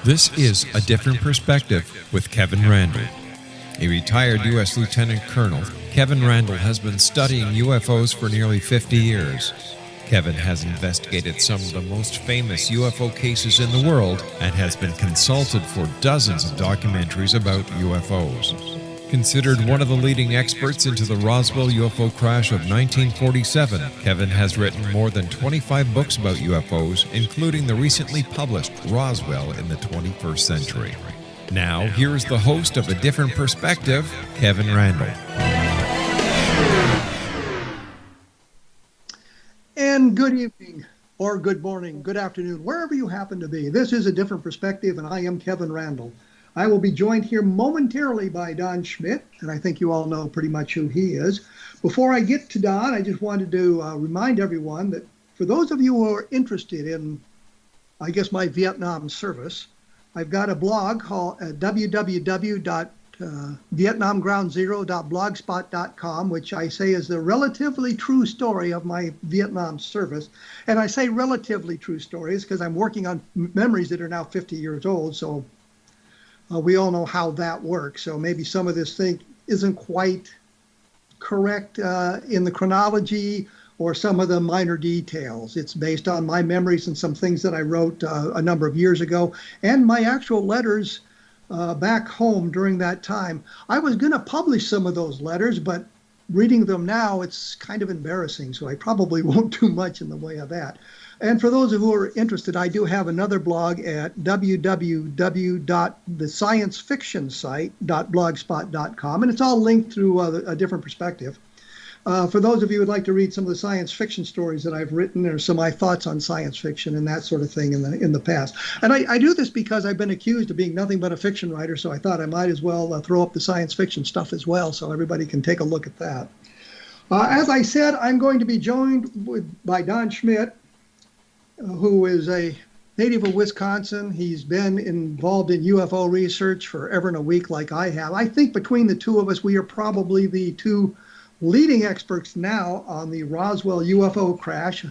This is A Different Perspective with Kevin Randle. A retired U.S. Lieutenant Colonel, Kevin Randle has been studying UFOs for nearly 50 years. Kevin has investigated some of the most famous UFO cases in the world and has been consulted for dozens of documentaries about UFOs. Considered one of the leading experts into the Roswell UFO Crash of 1947, Kevin has written more than 25 books about UFOs, including the recently published Roswell in the 21st Century. Now, here is the host of A Different Perspective, Kevin Randle. And good evening, or good morning, good afternoon, wherever you happen to be. This is A Different Perspective, and I am Kevin Randle. I will be joined here momentarily by Don Schmitt, and I think you all know pretty much who he is. Before I get to Don, I just wanted to remind everyone that for those of you who are interested in, I guess, my Vietnam service, I've got a blog called www.vietnamgroundzero.blogspot.com, which I say is the relatively true story of my Vietnam service. And I say relatively true stories because I'm working on memories that are now 50 years old, so we all know how that works. So maybe some of this thing isn't quite correct in the chronology or some of the minor details. It's based on my memories and some things that I wrote a number of years ago and my actual letters back home during that time. I was going to publish some of those letters, but reading them now, it's kind of embarrassing. So I probably won't do much in the way of that. And for those who are interested, I do have another blog at www.thesciencefictionsite.blogspot.com, and it's all linked through A Different Perspective. For those of you who would like to read some of the science fiction stories that I've written, or some of my thoughts on science fiction and that sort of thing in the past. And I do this because I've been accused of being nothing but a fiction writer, so I thought I might as well throw up the science fiction stuff as well, so everybody can take a look at that. As I said, I'm going to be joined by Don Schmitt, who is a native of Wisconsin. He's been involved in UFO research forever and a week like I have. I think between the two of us, we are probably the two leading experts now on the Roswell UFO crash.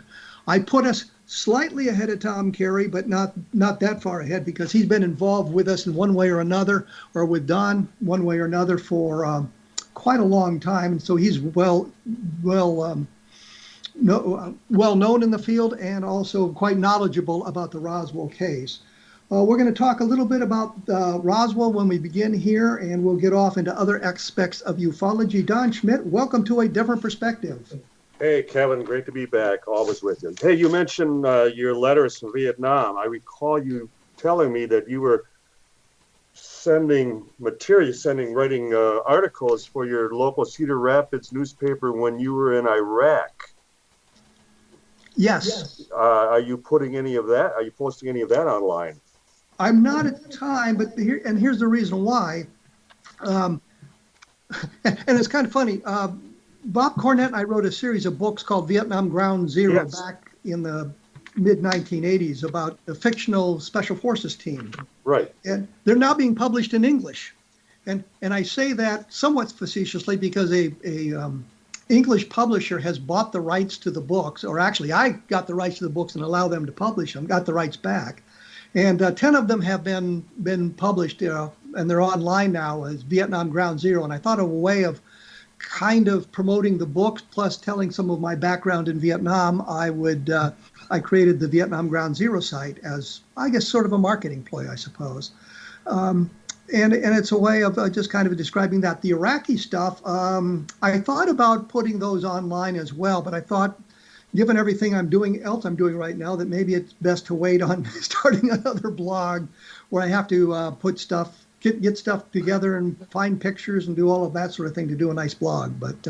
I put us slightly ahead of Tom Carey, but not that far ahead, because he's been involved with us in one way or another, or with Don one way or another for quite a long time. And so he's well known in the field and also quite knowledgeable about the Roswell case. We're going to talk a little bit about Roswell when we begin here, and we'll get off into other aspects of ufology. Don Schmitt, welcome to A Different Perspective. Hey, Kevin, great to be back, always with you. Hey, you mentioned your letters from Vietnam. I recall you telling me that you were writing articles for your local Cedar Rapids newspaper when you were in Iraq. Yes. Are you putting any of that? Are you posting any of that online? I'm not at the time, but here's the reason why. And it's kind of funny. Bob Cornett and I wrote a series of books called Vietnam Ground Zero back in the mid-1980s about the fictional Special Forces team. Right. And they're now being published in English. And I say that somewhat facetiously because a English publisher has bought the rights to the books, or actually I got the rights to the books and allowed them to publish them, got the rights back. And 10 of them have been published, and they're online now as Vietnam Ground Zero. And I thought of a way of kind of promoting the books plus telling some of my background in Vietnam. I created the Vietnam Ground Zero site as, I guess, sort of a marketing ploy, I suppose. And it's a way of just kind of describing that. The Iraqi stuff, I thought about putting those online as well, but I thought, given everything I'm doing right now, that maybe it's best to wait on starting another blog where I have to put stuff, get stuff together and find pictures and do all of that sort of thing to do a nice blog. But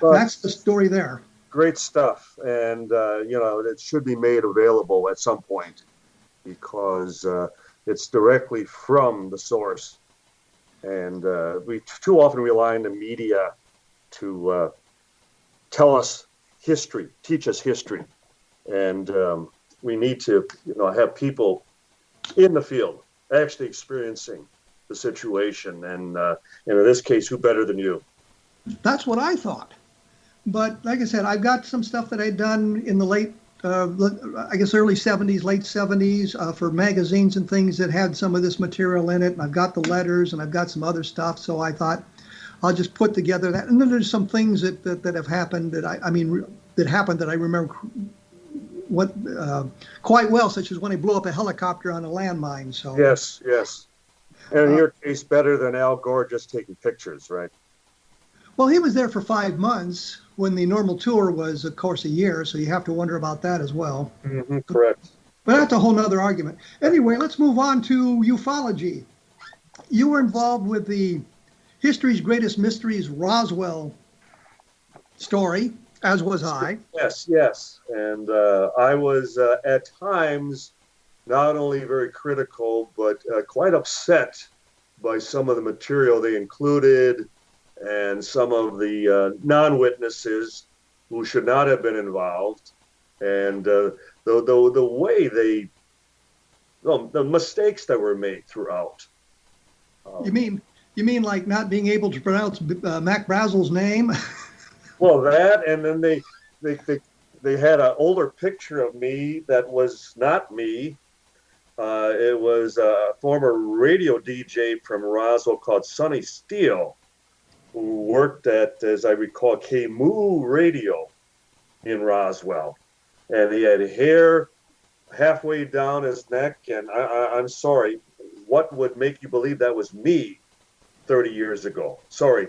that's the story there. Great stuff. And, it should be made available at some point because it's directly from the source. And we too often rely on the media to tell us history, teach us history. And we need to, have people in the field actually experiencing the situation. And in this case, who better than you? That's what I thought. But like I said, I've got some stuff that I'd done in the late I guess early 70s, late 70s, for magazines and things that had some of this material in it. And I've got the letters and I've got some other stuff. So I thought I'll just put together that. And then there's some things that have happened that that happened that I remember quite well, such as when I blew up a helicopter on a landmine. So yes, yes. And in your case, better than Al Gore just taking pictures, right? well, he was there for 5 months when the normal tour was, of course, a year. So you have to wonder about that as well. Mm-hmm, correct. But that's a whole nother argument. Anyway, let's move on to ufology. You were involved with the History's Greatest Mysteries Roswell story, as was I. Yes, yes. And I was at times not only very critical, but quite upset by some of the material they included and some of the non-witnesses who should not have been involved. And the way the mistakes that were made throughout. You mean like not being able to pronounce Mac Brazel's name? Well, that, and then they had an older picture of me that was not me. It was a former radio DJ from Roswell called Sonny Steele, who worked at, as I recall, KMOO Radio in Roswell. And he had hair halfway down his neck. And I'm sorry, what would make you believe that was me 30 years ago? Sorry.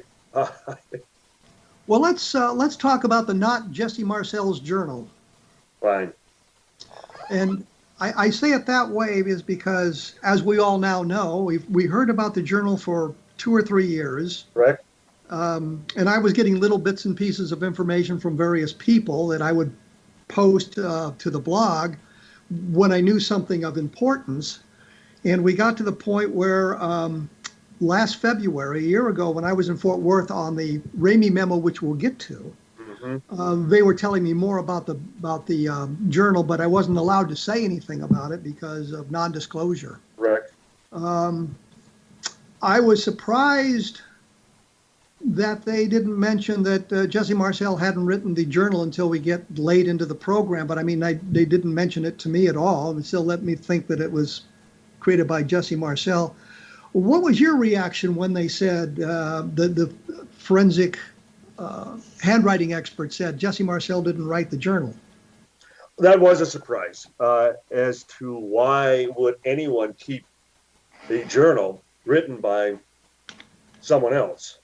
Well, let's talk about the not Jesse Marcel's journal. Fine. And I say it that way is because, as we all now know, we heard about the journal for 2 or 3 years. Correct. And I was getting little bits and pieces of information from various people that I would post to the blog when I knew something of importance. And we got to the point where last February, a year ago, when I was in Fort Worth on the Ramey memo, which we'll get to, they were telling me more about the journal, but I wasn't allowed to say anything about it because of non-disclosure. Correct. I was surprised that they didn't mention that Jesse Marcel hadn't written the journal until we get late into the program. But I mean, they didn't mention it to me at all, and still let me think that it was created by Jesse Marcel. What was your reaction when they said the forensic handwriting expert said Jesse Marcel didn't write the journal? That was a surprise as to why would anyone keep a journal written by someone else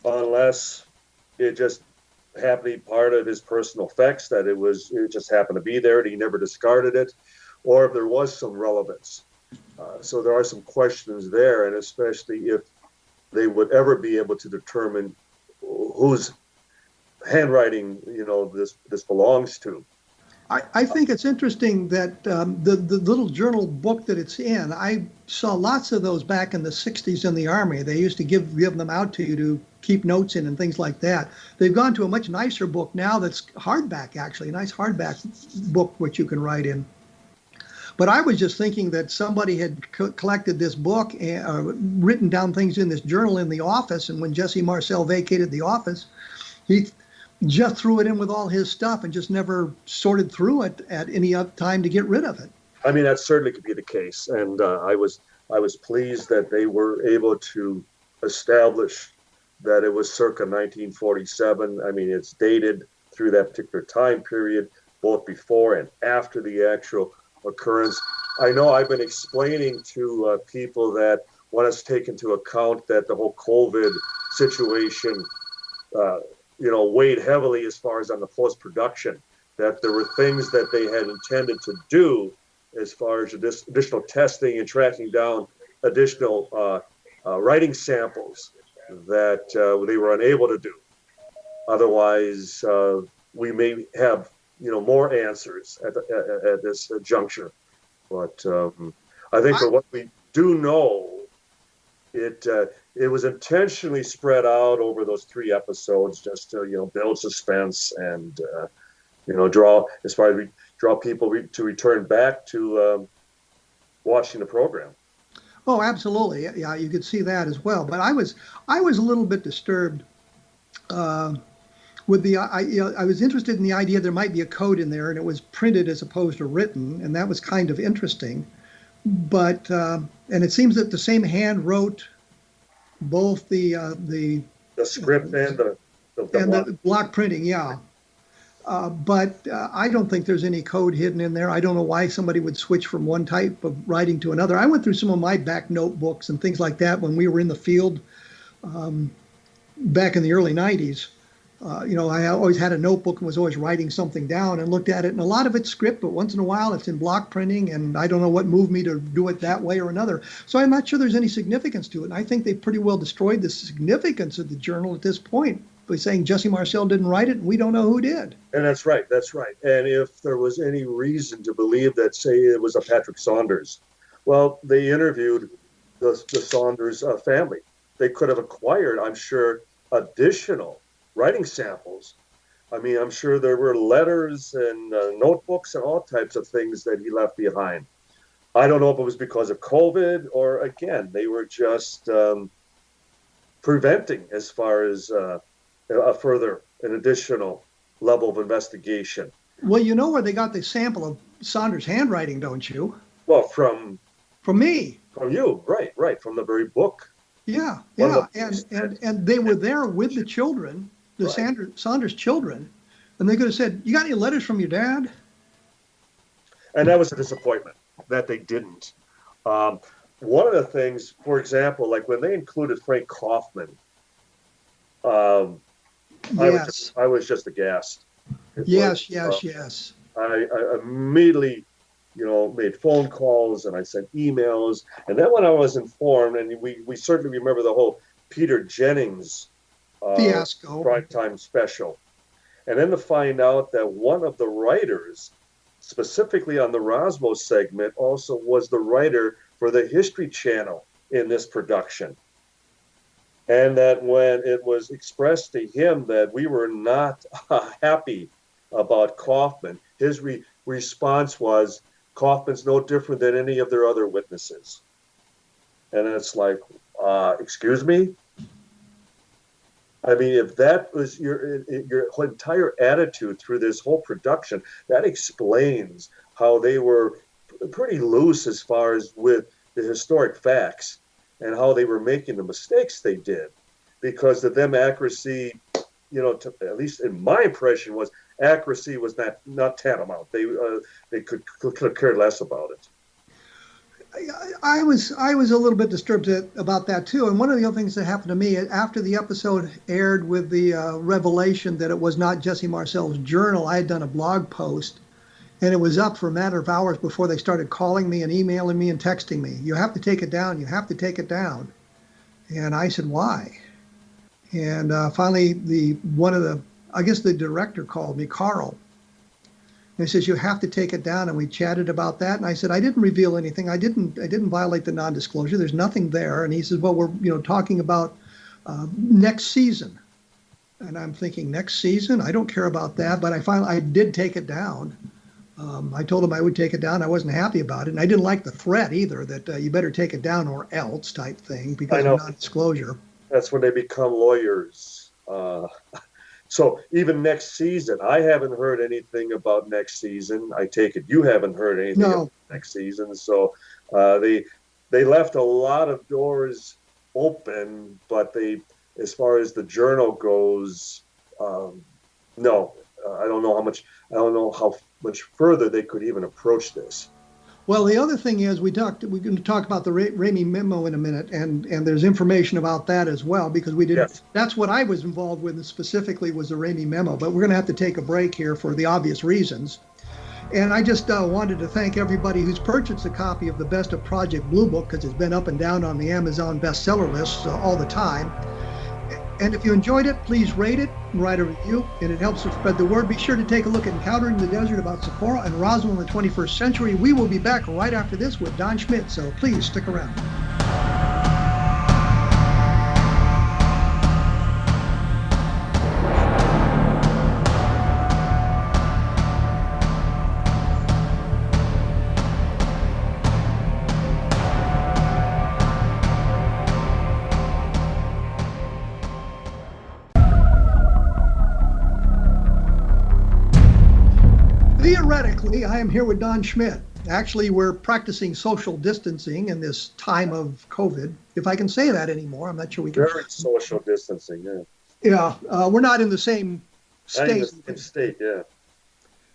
unless it just happened to be part of his personal effects, that it just happened to be there and he never discarded it, or if there was some relevance. So there are some questions there, and especially if they would ever be able to determine whose handwriting this belongs to. I think it's interesting that the little journal book that it's in, I saw lots of those back in the 60s in the Army. They used to give them out to you to keep notes in and things like that. They've gone to a much nicer book now that's hardback, actually, a nice hardback book which you can write in. But I was just thinking that somebody had collected this book and written down things in this journal in the office, and when Jesse Marcel vacated the office, he just threw it in with all his stuff and just never sorted through it at any time to get rid of it. I mean, that certainly could be the case, and I was pleased that they were able to establish that it was circa 1947. I mean, it's dated through that particular time period, both before and after the actual occurrence. I know I've been explaining to people that want us to take into account that the whole COVID situation, weighed heavily as far as on the post-production, that there were things that they had intended to do as far as additional testing and tracking down additional writing samples that they were unable to do. Otherwise, we may have more answers at this juncture. But I think for what we do know, it was intentionally spread out over those 3 episodes just to build suspense and draw people to return back to watching the program. Oh, absolutely. Yeah, you could see that as well. But I was a little bit disturbed with the I was interested in the idea there might be a code in there, and it was printed as opposed to written, and that was kind of interesting. But and it seems that the same hand wrote both the script and the block printing, yeah. But I don't think there's any code hidden in there. I don't know why somebody would switch from one type of writing to another. I went through some of my back notebooks and things like that when we were in the field back in the early 90s. I always had a notebook and was always writing something down and looked at it. And a lot of it's script, but once in a while it's in block printing. And I don't know what moved me to do it that way or another. So I'm not sure there's any significance to it. And I think they pretty well destroyed the significance of the journal at this point by saying Jesse Marcel didn't write it and we don't know who did. And that's right. And if there was any reason to believe that, say, it was a Patrick Saunders, well, they interviewed the Saunders family. They could have acquired, I'm sure, additional writing samples. I mean, I'm sure there were letters and notebooks and all types of things that he left behind. I don't know if it was because of COVID or, again, they were just preventing as far as an additional level of investigation. Well, you know where they got the sample of Saunders' handwriting, don't you? Well, from me. From you, right, from the very book. Yeah, and they were there with the children, the Saunders children, and they could have said, "You got any letters from your dad?" And that was a disappointment that they didn't. One of the things, for example, like when they included Frank Kaufman, yes. I was just aghast. Yes. I immediately, made phone calls and I sent emails. And then when I was informed, and we certainly remember the whole Peter Jennings fiasco primetime special. And then to find out that one of the writers, specifically on the Roswell segment, also was the writer for the History Channel in this production. And that when it was expressed to him that we were not happy about Kaufman, his response was, Kaufman's no different than any of their other witnesses. And it's like, excuse me? I mean, if that was your entire attitude through this whole production, that explains how they were pretty loose as far as with the historic facts and how they were making the mistakes they did. Because to them, accuracy, at least in my impression, was accuracy was not tantamount. They could have cared less about it. I was a little bit disturbed about that too. And one of the other things that happened to me after the episode aired with the revelation that it was not Jesse Marcel's journal, I had done a blog post, and it was up for a matter of hours before they started calling me and emailing me and texting me. You have to take it down. You have to take it down. And I said, why? And finally, the director called me, Carl. And he says, you have to take it down. And we chatted about that. And I said, I didn't reveal anything. I didn't violate the non-disclosure. There's nothing there. And he says, well, we're talking about next season. And I'm thinking, next season? I don't care about that. But I did take it down. I told him I would take it down. I wasn't happy about it. And I didn't like the threat either, that you better take it down or else type thing because of non-disclosure. That's when they become lawyers. So even next season, I haven't heard anything about next season. I take it you haven't heard anything about next season. So they left a lot of doors open, but as far as the journal goes, no. I don't know how much further they could even approach this. Well, the other thing is we're going to talk about the Ramey memo in a minute, and there's information about that as well, because we didn't. Yes. That's what I was involved with specifically, was the Ramey memo. But we're going to have to take a break here for the obvious reasons. And I just wanted to thank everybody who's purchased a copy of the Best of Project Blue Book, because it's been up and down on the Amazon bestseller lists all the time. And if you enjoyed it, please rate it and write a review, and it helps to spread the word. Be sure to take a look at Encountering the Desert about Sephora and Roswell in the 21st Century. We will be back right after this with Don Schmitt, so please stick around. Theoretically, I am here with Don Schmitt. Actually, we're practicing social distancing in this time of COVID, if I can say that anymore. I'm not sure we can. Very social distancing, yeah. Yeah, we're not in the same Not in state. the same state, yeah.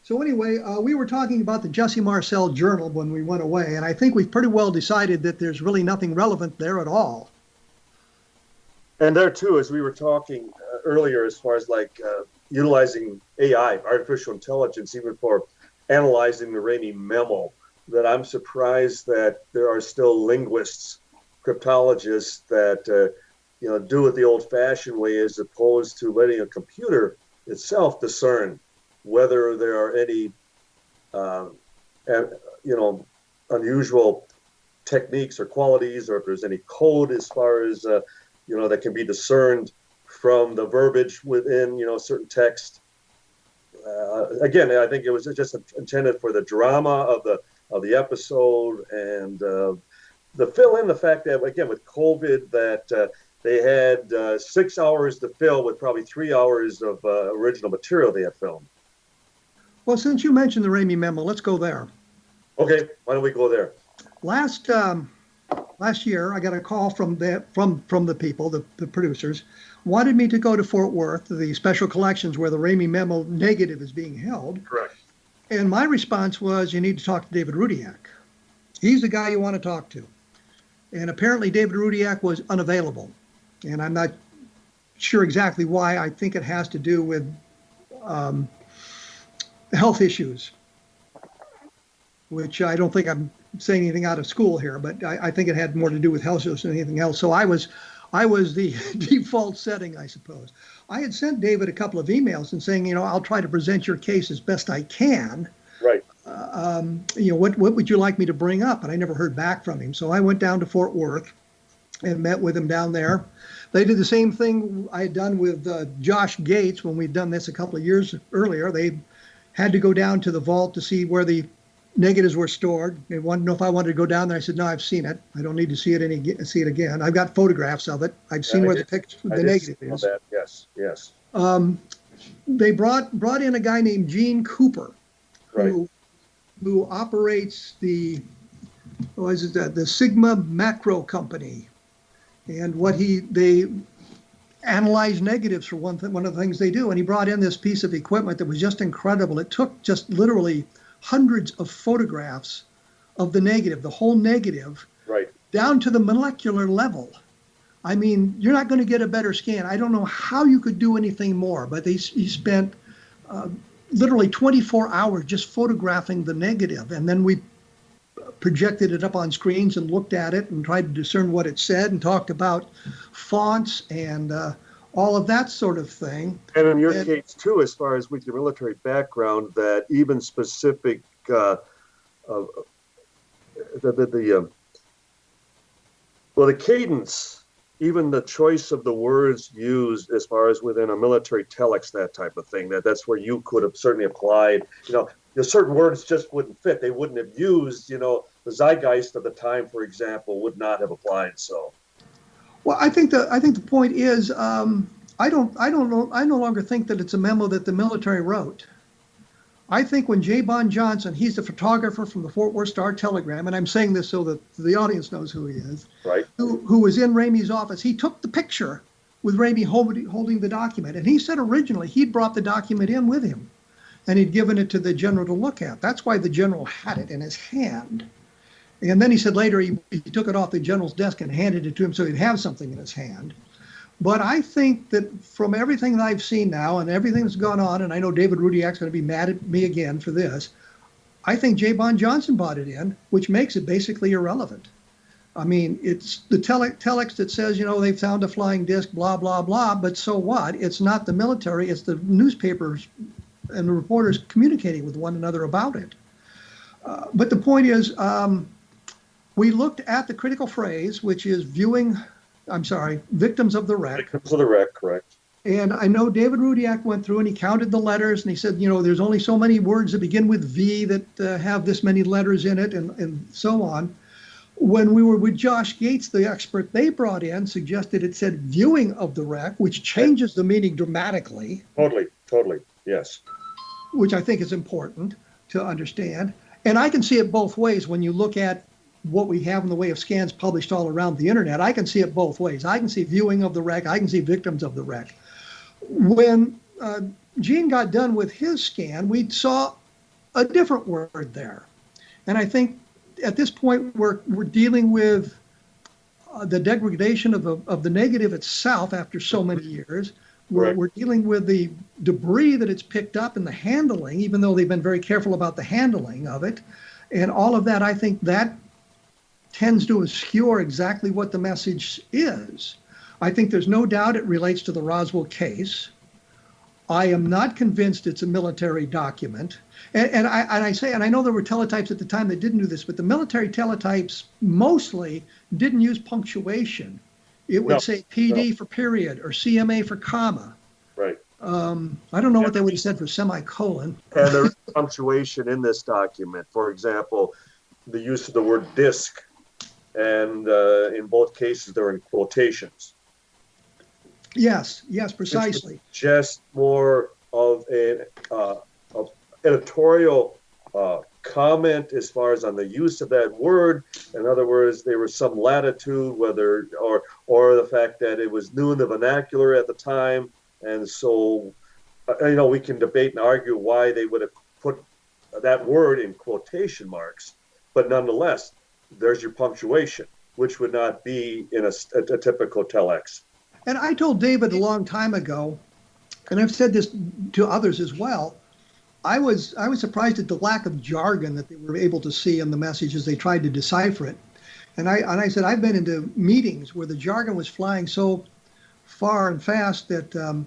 So anyway, we were talking about the Jesse Marcel Journal when we went away, and I think we've pretty well decided that there's really nothing relevant there at all. And there too, as we were talking earlier, as far as like utilizing AI, artificial intelligence, even for analyzing the Ramey memo, that I'm surprised that there are still linguists, cryptologists that do it the old-fashioned way, as opposed to letting a computer itself discern whether there are any, unusual techniques or qualities, or if there's any code as far as, that can be discerned from the verbiage within, certain text. Again, I think it was just intended for the drama of the episode, and the fill in the fact that, again, with COVID, that they had 6 hours to fill with probably 3 hours of original material they had filmed. Well, since you mentioned the Ramey memo, let's go there. Okay, why don't we go there? Last year, I got a call from the people, the producers, wanted me to go to Fort Worth, the special collections where the Ramey memo negative is being held. Correct. And my response was, you need to talk to David Rudiak. He's the guy you want to talk to. And apparently David Rudiak was unavailable. And I'm not sure exactly why. I think it has to do with health issues, which I don't think I'm saying anything out of school here, but I think it had more to do with health issues than anything else. So I was the default setting, I suppose. I had sent David a couple of emails and saying, I'll try to present your case as best I can. Right. What would you like me to bring up? And I never heard back from him. So I went down to Fort Worth and met with him down there. They did the same thing I had done with Josh Gates when we'd done this a couple of years earlier. They had to go down to the vault to see where the negatives were stored. They wanted to know if I wanted to go down there. I said, no, I've seen it. I don't need to see it again. I've got photographs of it. I've seen where the negative is. That. Yes. They brought in a guy named Gene Cooper, right, who operates the Sigma Macro Company, and they analyze negatives for one of the things they do. And he brought in this piece of equipment that was just incredible. It took just literally hundreds of photographs of the negative, the whole negative, right, down to the molecular level. I mean, you're not going to get a better scan. I don't know how you could do anything more, but he spent literally 24 hours just photographing the negative. And then we projected it up on screens and looked at it and tried to discern what it said and talked about fonts and all of that sort of thing. And in your case, too, as far as with your military background, that even specific, the cadence, even the choice of the words used as far as within a military telex, that type of thing, that's where you could have certainly applied, certain words just wouldn't fit. They wouldn't have used, the zeitgeist of the time, for example, would not have applied. So. Well, I think the point is, I no longer think that it's a memo that the military wrote. I think when J. Bon Johnson, he's the photographer from the Fort Worth Star-Telegram, and I'm saying this so that the audience knows who he is, right? Who was in Ramey's office. He took the picture with Ramey holding the document, and he said originally he'd brought the document in with him, and he'd given it to the general to look at. That's why the general had it in his hand. And then he said later he took it off the general's desk and handed it to him so he'd have something in his hand. But I think that from everything that I've seen now and everything that's gone on, and I know David Rudiak's going to be mad at me again for this, I think J. Bon Johnson brought it in, which makes it basically irrelevant. I mean, it's the telex that says, they found a flying disc, blah, blah, blah, but so what? It's not the military, it's the newspapers and the reporters communicating with one another about it. But the point is, we looked at the critical phrase, which is victims of the wreck. Victims of the wreck, correct. And I know David Rudiak went through and he counted the letters and he said, there's only so many words that begin with V that have this many letters in it and so on. When we were with Josh Gates, the expert they brought in suggested it said viewing of the wreck, which changes the meaning dramatically. Totally, yes. Which I think is important. to understand. And I can see it both ways when you look at what we have in the way of scans published all around the internet. I can see it both ways. I can see viewing of the wreck. I can see victims of the wreck. When Gene got done with his scan, we saw a different word there. And I think at this point, we're dealing with the degradation of the negative itself after so many years. We're dealing with the debris that it's picked up and the handling, even though they've been very careful about the handling of it. And all of that, I think that tends to obscure exactly what the message is. I think there's no doubt it relates to the Roswell case. I am not convinced it's a military document. And I know there were teletypes at the time that didn't do this, but the military teletypes mostly didn't use punctuation. It would say PD for period or CMA for comma. Right. I don't know what they would have said for semicolon. And there is punctuation in this document. For example, the use of the word disc, and in both cases they're in quotations. Yes, precisely. It's just more of an editorial comment as far as on the use of that word. In other words, there was some latitude, whether or the fact that it was new in the vernacular at the time, and so we can debate and argue why they would have put that word in quotation marks, but nonetheless, there's your punctuation, which would not be in a typical telex. And I told David a long time ago, and I've said this to others as well, I was surprised at the lack of jargon that they were able to see in the message as they tried to decipher it. And I said, I've been into meetings where the jargon was flying so far and fast that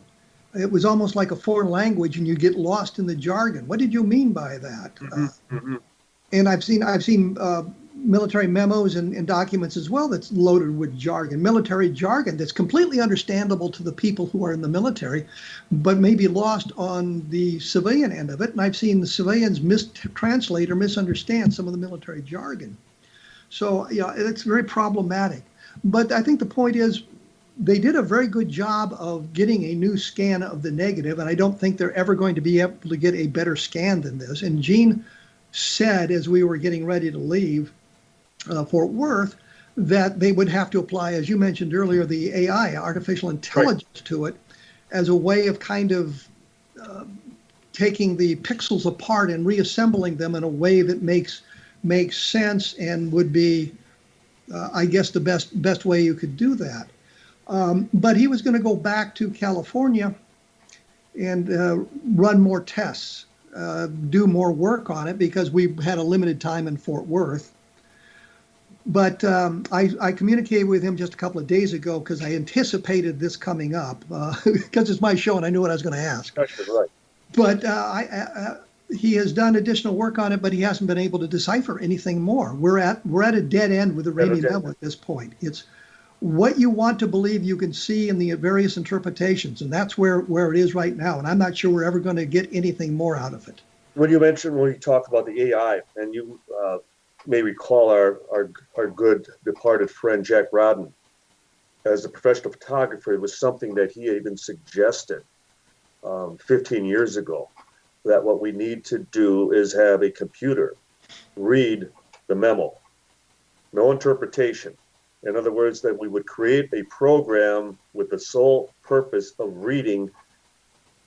it was almost like a foreign language and you get lost in the jargon. What did you mean by that? And I've seen military memos and documents as well that's loaded with jargon, military jargon that's completely understandable to the people who are in the military, but may be lost on the civilian end of it. And I've seen the civilians mistranslate or misunderstand some of the military jargon. So, it's very problematic. But I think the point is they did a very good job of getting a new scan of the negative, and I don't think they're ever going to be able to get a better scan than this. And Gene said, as we were getting ready to leave Fort Worth, that they would have to apply, as you mentioned earlier, the AI, artificial intelligence, to it as a way of kind of taking the pixels apart and reassembling them in a way that makes sense and would be, I guess, the best way you could do that. But he was going to go back to California and run more tests, do more work on it, because we had a limited time in Fort Worth. But I communicated with him just a couple of days ago because I anticipated this coming up because it's my show and I knew what I was going to ask. That's right. But he has done additional work on it, but he hasn't been able to decipher anything more. We're at a dead end with the Rainy memo at this point. It's what you want to believe you can see in the various interpretations, and that's where it is right now. And I'm not sure we're ever going to get anything more out of it. When you mentioned, when you talk about the AI, and you may recall our good departed friend Jack Rodden, as a professional photographer, it was something that he even suggested 15 years ago, that what we need to do is have a computer read the memo, no interpretation. In other words, that we would create a program with the sole purpose of reading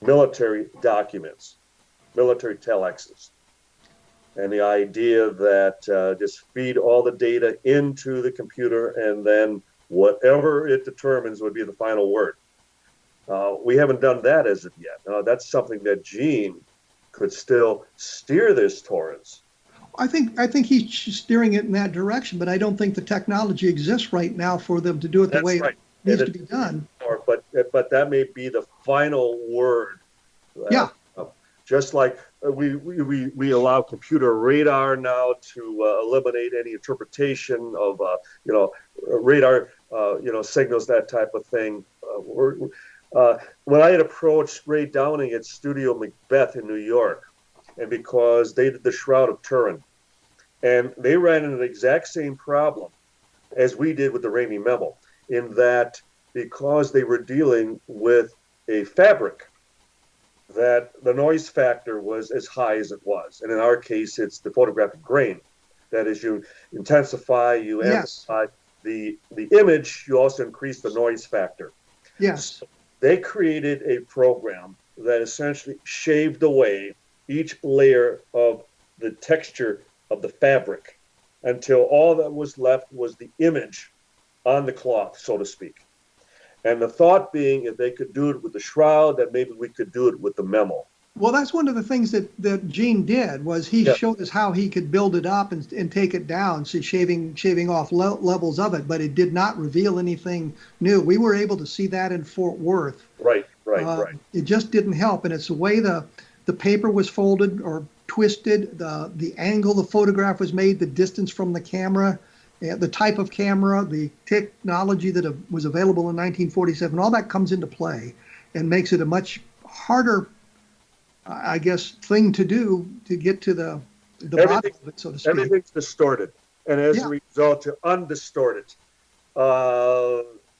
military documents, military telexes. And the idea that just feed all the data into the computer and then whatever it determines would be the final word. We haven't done that as of yet. That's something that Gene could still steer this towards. I think he's steering it in that direction, but I don't think the technology exists right now for them to do it the way it needs to be done. But that may be the final word. Yeah. Just like we allow computer radar now to eliminate any interpretation of radar signals, that type of thing. When I had approached Ray Downing at Studio Macbeth in New York, and because they did the Shroud of Turin, and they ran into the exact same problem as we did with the Ramey memo, in that because they were dealing with a fabric that the noise factor was as high as it was. And in our case, it's the photographic grain. That is, you intensify, you Yes. amplify the image, you also increase the noise factor. Yes. So they created a program that essentially shaved away each layer of the texture of the fabric until all that was left was the image on the cloth, so to speak. And the thought being, if they could do it with the shroud, that maybe we could do it with the memo. Well, that's one of the things that Gene did, was he showed us how he could build it up and take it down, so shaving off levels of it, but it did not reveal anything new. We were able to see that in Fort Worth. Right. It just didn't help, and it's the way the paper was folded or twisted, the angle the photograph was made, the distance from the camera, the type of camera, the technology that was available in 1947, all that comes into play and makes it a much harder, I guess, thing to do to get to the bottom of it, so to speak. Everything's distorted. And as a result, to undistort it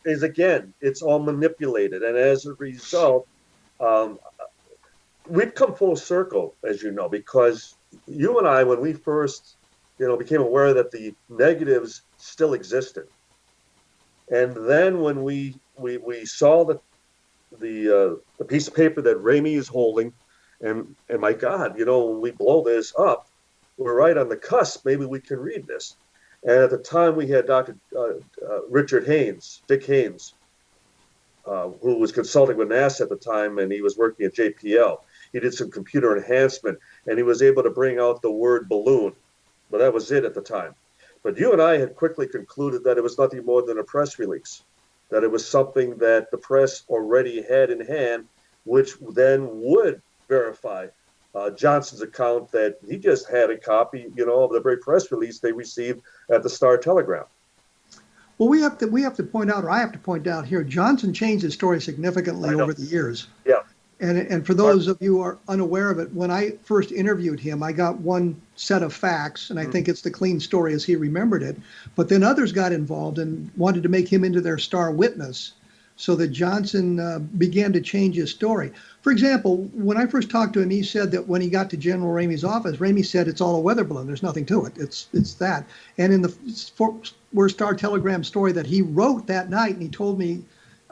is, again, it's all manipulated. And as a result, we've come full circle, as you know, because you and I, when we first became aware that the negatives still existed. And then when we saw the piece of paper that Ramey is holding, and my God, when we blow this up, we're right on the cusp. Maybe we can read this. And at the time, we had Dr. Dick Haynes, who was consulting with NASA at the time, and he was working at JPL. He did some computer enhancement, and he was able to bring out the word balloon. But that was it at the time. But you and I had quickly concluded that it was nothing more than a press release, that it was something that the press already had in hand, which then would verify Johnson's account that he just had a copy, of the very press release they received at the Star-Telegram. Well, we have to point out, or I have to point out here, Johnson changed his story significantly over the years. Yeah. And for those of you who are unaware of it, when I first interviewed him, I got one set of facts, and I think it's the clean story as he remembered it. But then others got involved and wanted to make him into their star witness, so that Johnson began to change his story. For example, when I first talked to him, he said that when he got to General Ramey's office, Ramey said it's all a weather balloon. There's nothing to it. It's that. And in the Fort Worth Star-Telegram story that he wrote that night, and he told me,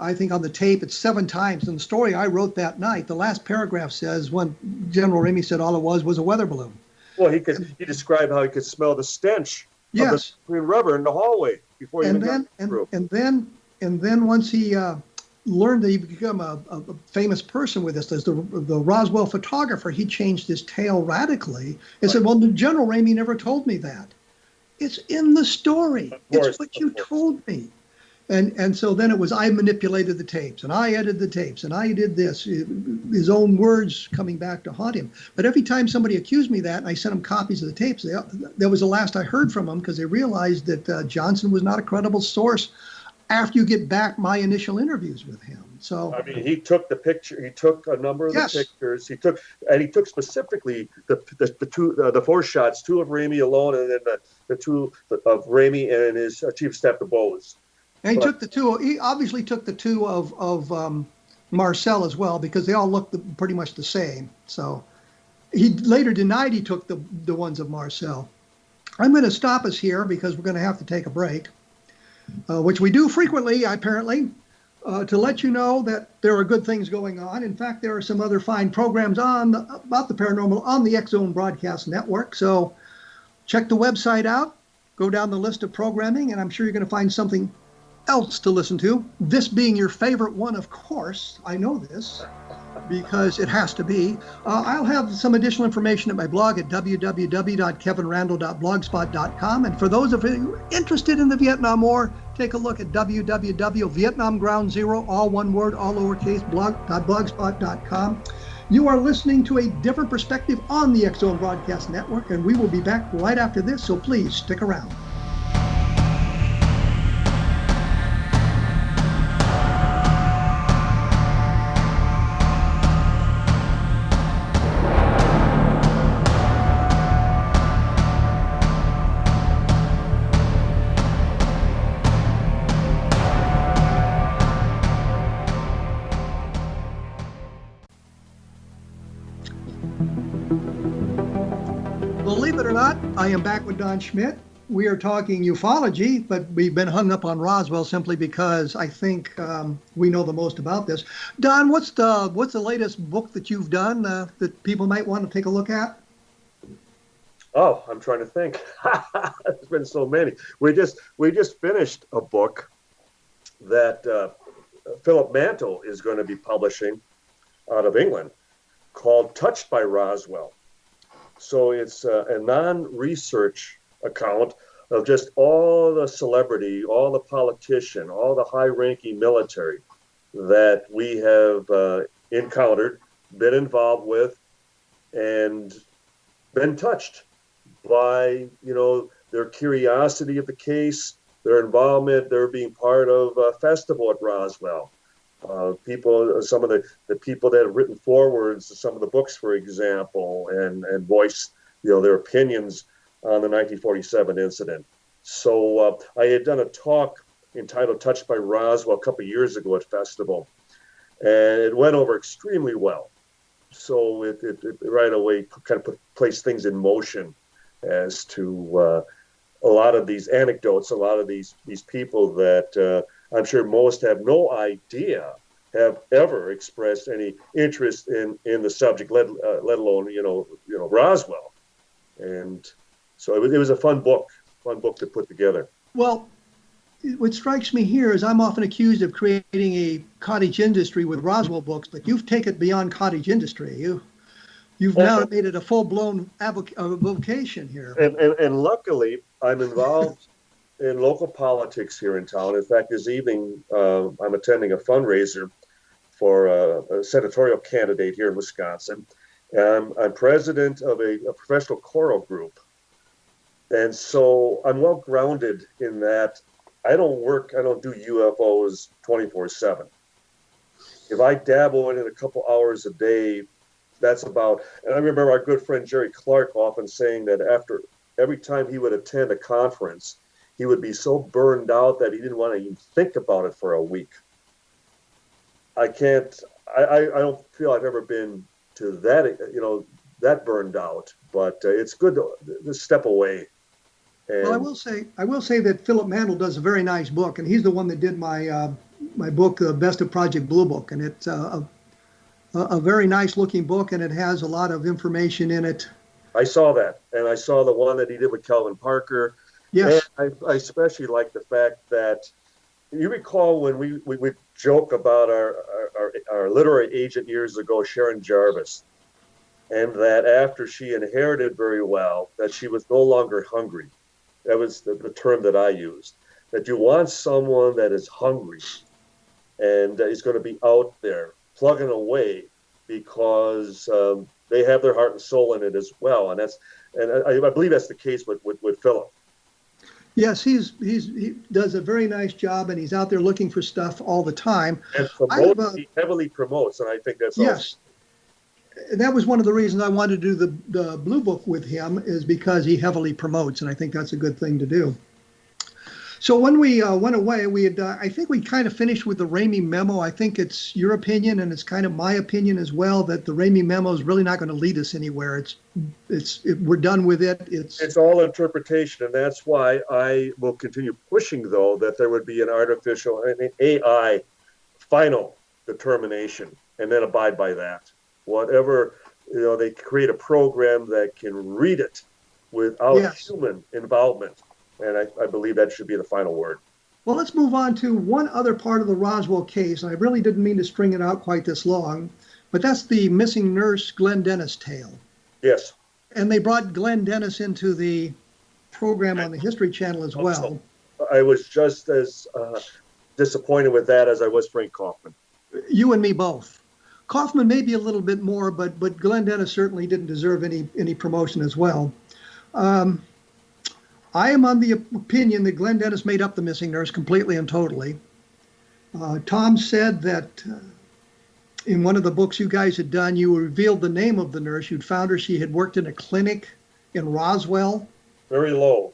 I think on the tape, it's 7 times. In the story I wrote that night, the last paragraph says when General Ramey said all it was a weather balloon. Well, he described how he could smell the stench of the green rubber in the hallway before he got through. And then once he learned that he became a famous person with this, as the Roswell photographer, he changed his tale radically and said, well, General Ramey never told me that. It's in the story. It's what you told me. And so then it was, I manipulated the tapes, and I edited the tapes, and I did this, his own words coming back to haunt him. But every time somebody accused me of that, and I sent them copies of the tapes, that was the last I heard from them, because they realized that Johnson was not a credible source after you get back my initial interviews with him. So I mean, he took the picture. He took a number of the pictures. He took specifically the 4 shots, 2 of Ramey alone, and then the 2 of Ramey and his chief of staff, DeBose. And he obviously took the 2 of Marcel as well, because they all looked pretty much the same. So he later denied he took the ones of Marcel. I'm going to stop us here because we're going to have to take a break, which we do frequently, apparently, to let you know that there are good things going on. In fact, there are some other fine programs about the paranormal on the X-Zone Broadcast Network. So check the website out, go down the list of programming, and I'm sure you're going to find something else to listen to. This being your favorite one, of course. I know this because it has to be. I'll have some additional information at my blog at www.kevinrandle.blogspot.com. And for those of you interested in the Vietnam War, take a look at www.vietnamgroundzero, all one word, all lowercase, blogspot.com. You are listening to a different perspective on the X-Zone Broadcast Network, and we will be back right after this, so please stick around. Believe it or not, I am back with Don Schmitt. We are talking ufology, but we've been hung up on Roswell simply because I think we know the most about this. Don, what's the latest book that you've done that people might want to take a look at? Oh, I'm trying to think. There's been so many. We just finished a book that Philip Mantle is going to be publishing out of England called Touched by Roswell. So it's a non-research account of just all the celebrity, all the politician, all the high-ranking military that we have encountered, been involved with, and been touched by, their curiosity of the case, their involvement, their being part of a festival at Roswell. Some of the people that have written forewords to some of the books, for example, and voiced, their opinions on the 1947 incident. So I had done a talk entitled Touched by Roswell a couple of years ago at festival, and it went over extremely well. So it right away kind of placed things in motion as to a lot of these anecdotes, a lot of these people that I'm sure most have no idea have ever expressed any interest in the subject, let alone Roswell. And so it was a fun book to put together. Well, what strikes me here is I'm often accused of creating a cottage industry with Roswell books, but you've taken it beyond cottage industry. You've now made it a full-blown vocation here. And luckily, I'm involved in local politics here in town. In fact, this evening, I'm attending a fundraiser for a senatorial candidate here in Wisconsin. I'm president of a professional choral group. And so I'm well grounded in that. I don't do UFOs 24/7. If I dabble in it a couple hours a day, that's about, and I remember our good friend Jerry Clark often saying that after every time he would attend a conference, he would be so burned out that he didn't want to even think about it for a week. I don't feel I've ever been to that, that burned out, but it's good to step away. And well, I will say that Philip Mantle does a very nice book, and he's the one that did my book, Best of Project Blue Book, and it's a very nice looking book, and it has a lot of information in it. I saw that, and I saw the one that he did with Calvin Parker. Yes. And I especially like the fact that you recall when we joke about our literary agent years ago, Sharon Jarvis, and that after she inherited very well, that she was no longer hungry. That was the term that I used, that you want someone that is hungry and is going to be out there plugging away because they have their heart and soul in it as well. And I believe that's the case with Philip. Yes, he does a very nice job, and he's out there looking for stuff all the time. And he heavily promotes, and I think that's yes. awesome. That was one of the reasons I wanted to do the Blue Book with him, is because he heavily promotes, and I think that's a good thing to do. So when we went away, I think we kind of finished with the Ramey memo. I think it's your opinion, and it's kind of my opinion as well, that the Ramey memo is really not going to lead us anywhere. We're done with it. It's all interpretation, and that's why I will continue pushing, though, that there would be an AI final determination, and then abide by that. Whatever, they create a program that can read it without human involvement. And I believe that should be the final word. Well, let's move on to one other part of the Roswell case. I really didn't mean to string it out quite this long, but that's the missing nurse Glenn Dennis tale. Yes. And they brought Glenn Dennis into the program on the History Channel as well. I was just as disappointed with that as I was Frank Kaufman. You and me both. Kaufman maybe a little bit more, but Glenn Dennis certainly didn't deserve any promotion as well. I am on the opinion that Glenn Dennis made up the missing nurse completely and totally. Tom said that in one of the books you guys had done, you revealed the name of the nurse. You'd found her. She had worked in a clinic in Roswell. Very low.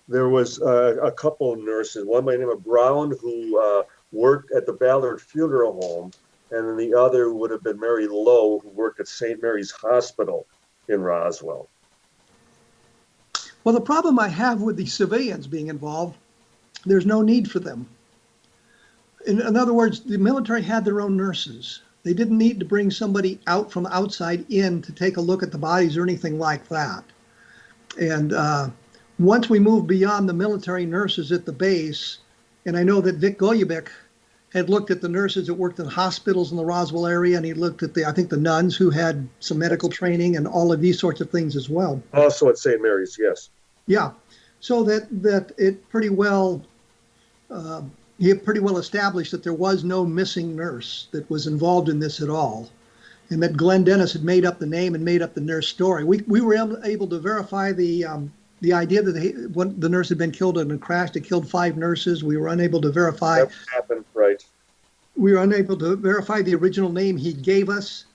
There was a couple of nurses, one by the name of Brown, who worked at the Ballard Funeral Home, and then the other would have been Mary Lowe, who worked at St. Mary's Hospital in Roswell. Well, the problem I have with the civilians being involved, there's no need for them. In other words, the military had their own nurses. They didn't need to bring somebody out from outside in to take a look at the bodies or anything like that. And once we moved beyond the military nurses at the base, and I know that Vic Goyabek had looked at the nurses that worked in hospitals in the Roswell area, and he looked at I think the nuns who had some medical training and all of these sorts of things as well. Also at St. Mary's, yes. Yeah, so that it pretty well, he had pretty well established that there was no missing nurse that was involved in this at all, and that Glenn Dennis had made up the name and made up the nurse story. We were able to verify the idea that the nurse had been killed in a crash that killed 5 nurses. We were unable to verify. That happened, right. We were unable to verify the original name he gave us.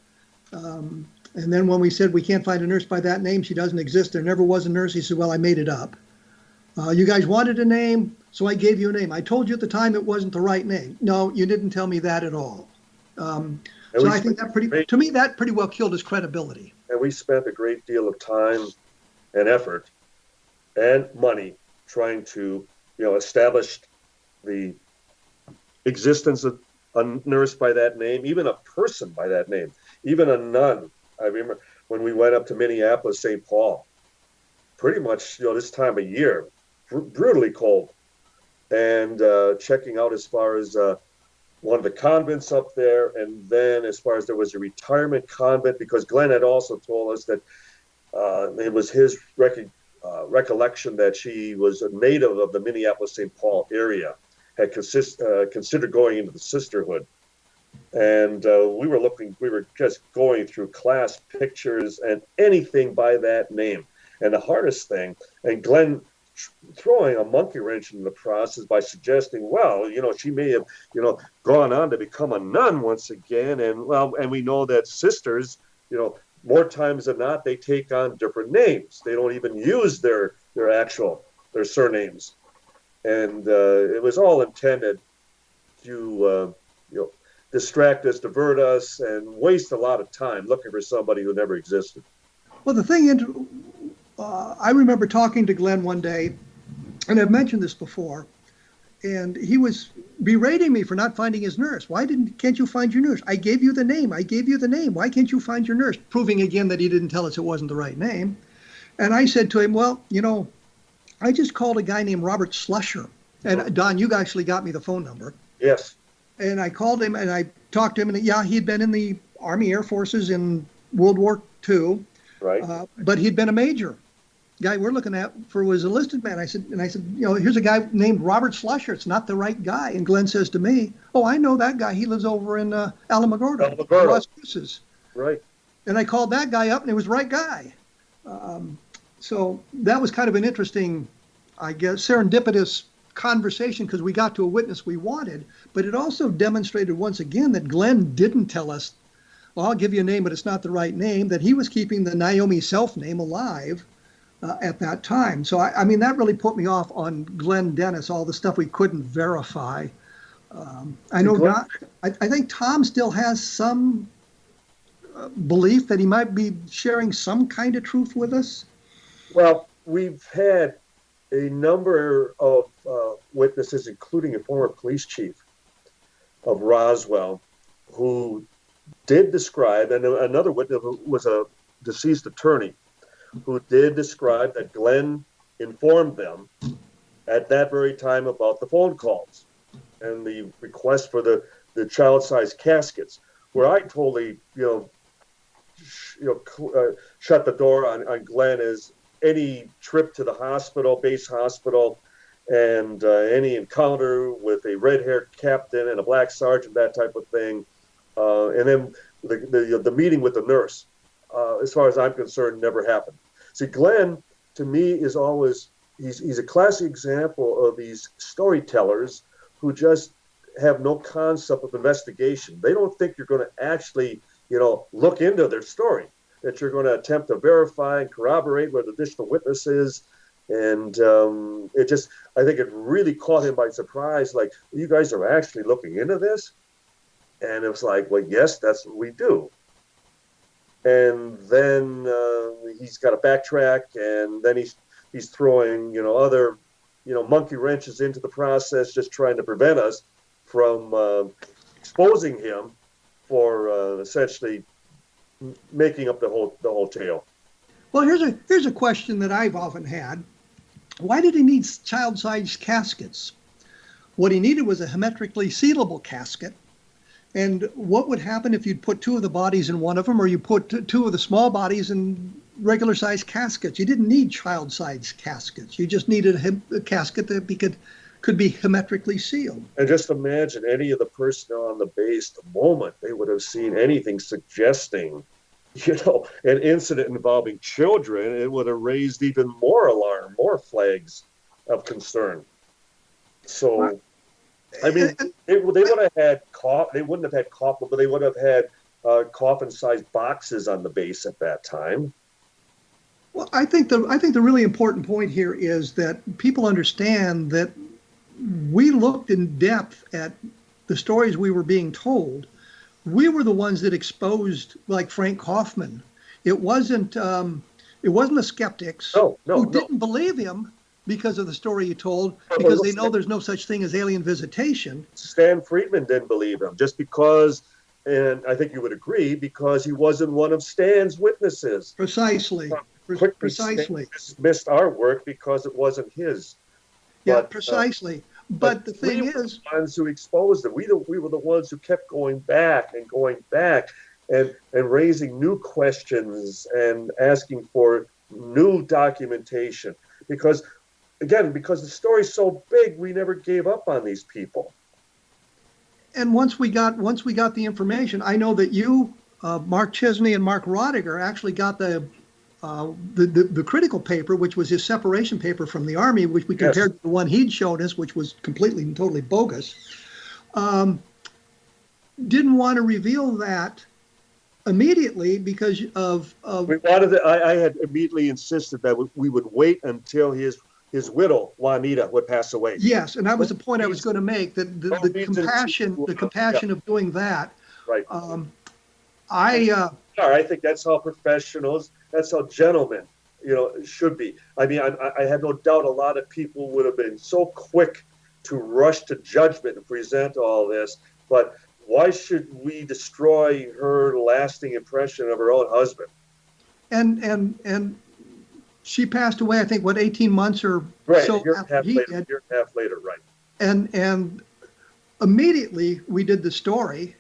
And then when we said we can't find a nurse by that name, she doesn't exist, there never was a nurse, he said, well, I made it up. You guys wanted a name, so I gave you a name. I told you at the time it wasn't the right name. No, you didn't tell me that at all. So I think that pretty well killed his credibility. And we spent a great deal of time and effort and money trying to, establish the existence of a nurse by that name, even a person by that name, even a nun. I remember when we went up to Minneapolis, St. Paul, pretty much, this time of year, brutally cold, and checking out as far as one of the convents up there, and then as far as there was a retirement convent, because Glenn had also told us that it was his recollection that she was a native of the Minneapolis-St. Paul area, had considered going into the sisterhood. And we were just going through class pictures and anything by that name. And the hardest thing, and Glenn throwing a monkey wrench in the process by suggesting, well, she may have, gone on to become a nun once again. And we know that sisters, more times than not, they take on different names. They don't even use their surnames. And it was all intended to, distract us, divert us, and waste a lot of time looking for somebody who never existed. Well, the thing is, I remember talking to Glenn one day, and I've mentioned this before, and he was berating me for not finding his nurse. Can't you find your nurse? I gave you the name. Why can't you find your nurse? Proving again that he didn't tell us it wasn't the right name. And I said to him, well, I just called a guy named Robert Slusher. And Don, you actually got me the phone number. Yes. And I called him and I talked to him, and yeah, he'd been in the Army Air Forces in World War II. Right. But he'd been a major. Guy we're looking at was a enlisted man. I said, here's a guy named Robert Slusher. It's not the right guy. And Glenn says to me, oh, I know that guy. He lives over in Alamogordo. Right. And I called that guy up, and it was the right guy. So that was kind of an interesting, I guess, serendipitous conversation, because we got to a witness we wanted, but it also demonstrated once again that Glenn didn't tell us, well, I'll give you a name, but it's not the right name, that he was keeping the Naomi Self name alive at that time. So, I mean, that really put me off on Glenn Dennis, all the stuff we couldn't verify. I know I think Tom still has some belief that he might be sharing some kind of truth with us. Well, we've had a number of witnesses, including a former police chief of Roswell, who did describe, and another witness was a deceased attorney, who did describe that Glenn informed them at that very time about the phone calls and the request for the child-sized caskets, where I totally, shut the door on Glenn as any trip to the base hospital, and any encounter with a red-haired captain and a black sergeant, that type of thing, and then the meeting with the nurse, as far as I'm concerned, never happened. See, Glenn, to me, is always, he's a classic example of these storytellers who just have no concept of investigation. They don't think you're going to actually, look into their story, that you're going to attempt to verify and corroborate with additional witnesses. And I think it really caught him by surprise. Like, you guys are actually looking into this? And it was like, well, yes, that's what we do. And then he's got to backtrack, and then he's throwing, other, monkey wrenches into the process, just trying to prevent us from exposing him for essentially making up the whole tale. Well, here's a question that I've often had. Why did he need child-sized caskets? What he needed was a hermetically sealable casket. And what would happen if you'd put two of the bodies in one of them, or you put two of the small bodies in regular-sized caskets? You didn't need child-sized caskets. You just needed a casket that could be hermetically sealed. And just imagine any of the personnel on the base, the moment they would have seen anything suggesting, an incident involving children, it would have raised even more alarm, more flags of concern. So, I mean, they would have had they wouldn't have had coffin, but they would have had coffin-sized boxes on the base at that time. Well, I think the really important point here is that people understand that we looked in depth at the stories we were being told. We were the ones that exposed, like Frank Kaufman. It wasn't the skeptics who didn't believe him because of the story he told, because they know there's no such thing as alien visitation. Stan Friedman didn't believe him just because, and I think you would agree, because he wasn't one of Stan's witnesses. Precisely. Precisely. Dismissed our work because it wasn't his. Yeah, precisely. But the thing we is, were the ones who exposed it. We were the ones who kept going back and raising new questions and asking for new documentation. Because the story's so big, we never gave up on these people. And once we got the information, I know that you, Mark Chesney and Mark Rodiger, actually got the critical paper, which was his separation paper from the Army, which we compared to the one he'd shown us, which was completely and totally bogus. Didn't want to reveal that immediately because of we wanted. I had immediately insisted that we would wait until his widow Juanita would pass away. Yes, and that was the point I was going to make. That the compassion of doing that. Right. I think that's how professionals, that's how gentlemen, should be. I mean, I have no doubt a lot of people would have been so quick to rush to judgment and present all this, but why should we destroy her lasting impression of her own husband? And she passed away, I think, 18 months or so after he did. A year and a half later, right. And immediately we did the story.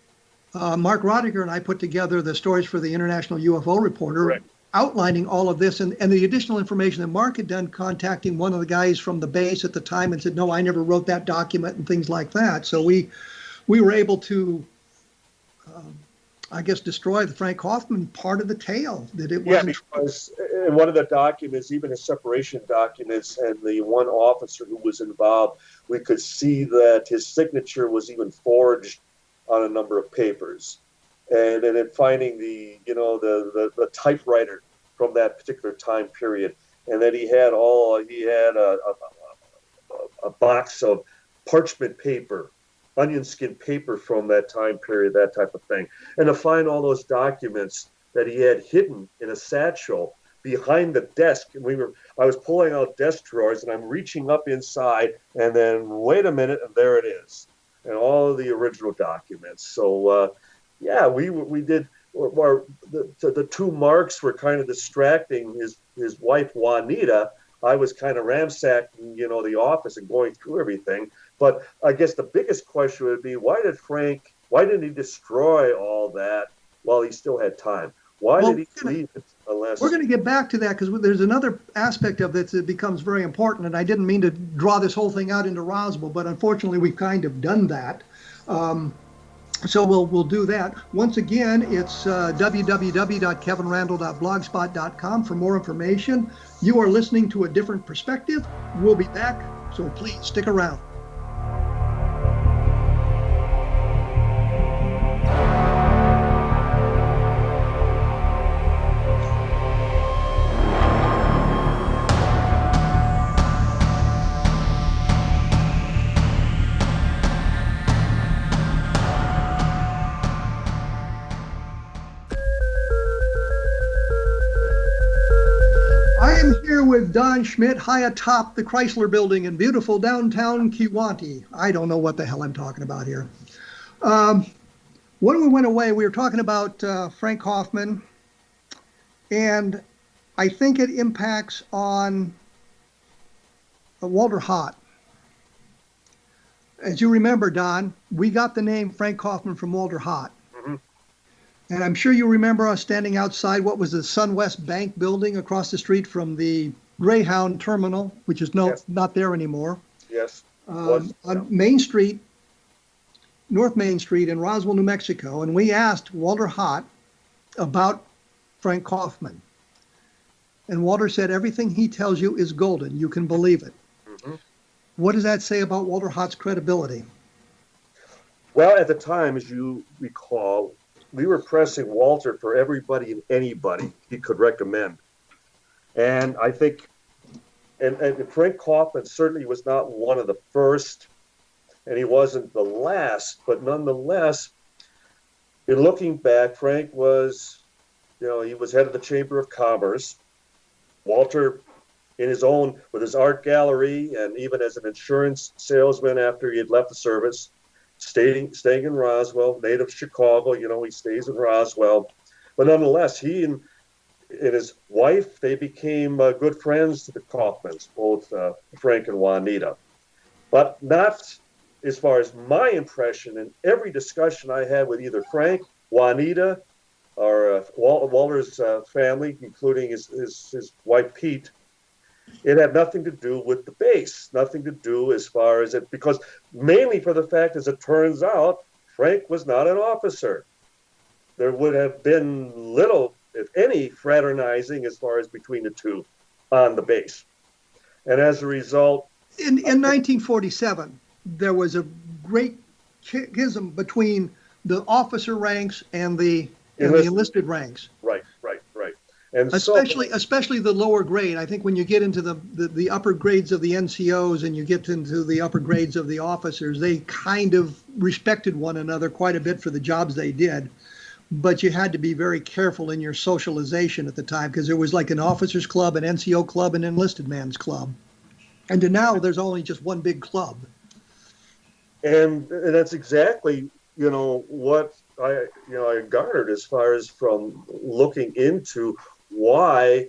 Mark Rodiger and I put together the stories for the International UFO Reporter, Correct. Outlining all of this and the additional information that Mark had done, contacting one of the guys from the base at the time and said, no, I never wrote that document and things like that. So we were able to, destroy the Frank Kaufman part of the tale. That it wasn't. Yeah, because in one of the documents, even his separation documents, and the one officer who was involved, we could see that his signature was even forged on a number of papers, and then finding the typewriter from that particular time period, and that he had a box of parchment paper, onion skin paper from that time period, that type of thing, and to find all those documents that he had hidden in a satchel behind the desk. And I was pulling out desk drawers, and I'm reaching up inside, and then wait a minute, and there it is. And all of the original documents. So, we did. The two Marks were kind of distracting his wife Juanita. I was kind of ransacking, the office and going through everything. But I guess the biggest question would be, why didn't he destroy all that while he still had time? Why did he leave it? We're going to get back to that because there's another aspect of this that becomes very important, and I didn't mean to draw this whole thing out into Roswell, but unfortunately we've kind of done that. So we'll do that. Once again, it's www.kevinrandle.blogspot.com for more information. You are listening to A Different Perspective. We'll be back, so please stick around. I am here with Don Schmitt, high atop the Chrysler Building in beautiful downtown Kewanee. I don't know what the hell I'm talking about here. When we went away, we were talking about Frank Kaufman, and I think it impacts on Walter Haut. As you remember, Don, we got the name Frank Kaufman from Walter Haut. And I'm sure you remember us standing outside what was the SunWest Bank building across the street from the Greyhound Terminal, which is not there anymore. Yes. On Main Street, North Main Street in Roswell, New Mexico. And we asked Walter Haut about Frank Kaufman. And Walter said, everything he tells you is golden. You can believe it. What does that say about Walter Haut's credibility? Well, at the time, as you recall, we were pressing Walter for everybody and anybody he could recommend. And I think, and Frank Kaufman certainly was not one of the first, and he wasn't the last, but nonetheless, in looking back, Frank was, he was head of the Chamber of Commerce. Walter, in his own, with his art gallery, and even as an insurance salesman after he had left the service, staying in Roswell, native Chicago, he stays in Roswell. But nonetheless, he and his wife, they became good friends to the Kaufmans, both Frank and Juanita. But not as far as my impression in every discussion I had with either Frank, Juanita, or Walter's family, including his wife, Pete, it had nothing to do with the base, nothing to do as far as it, because mainly for the fact, as it turns out, Frank was not an officer. There would have been little, if any, fraternizing as far as between the two on the base. And as a result... In 1947, there was a great schism between the officer ranks and the enlisted ranks. Right. And especially the lower grade. I think when you get into the upper grades of the NCOs and you get into the upper grades of the officers, they kind of respected one another quite a bit for the jobs they did. But you had to be very careful in your socialization at the time, because there was like an officers club, an NCO club, an enlisted man's club. And now there's only just one big club. And that's exactly, what I garnered as far as from looking into why,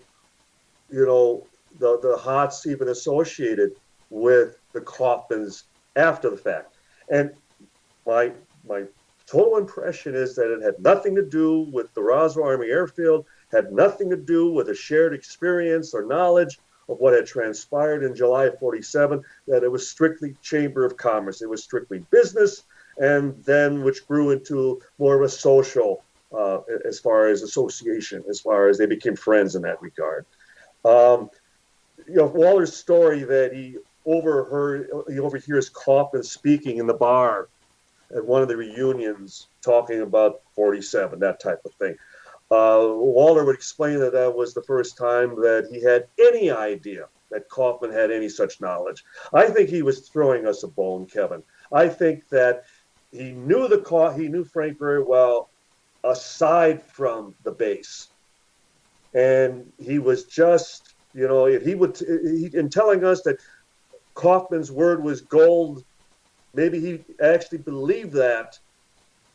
the Hauts even associated with the Kaufmans after the fact. And my total impression is that it had nothing to do with the Roswell Army Airfield, had nothing to do with a shared experience or knowledge of what had transpired in July of 47, that it was strictly Chamber of Commerce. It was strictly business, and then which grew into more of a social, as far as association, as far as they became friends in that regard. Walter's story that he overhears Kaufman speaking in the bar at one of the reunions, talking about 47, that type of thing. Walter would explain that was the first time that he had any idea that Kaufman had any such knowledge. I think he was throwing us a bone, Kevin. I think that he knew Frank very well, aside from the base, and he was just, in telling us that Kaufman's word was gold, maybe he actually believed that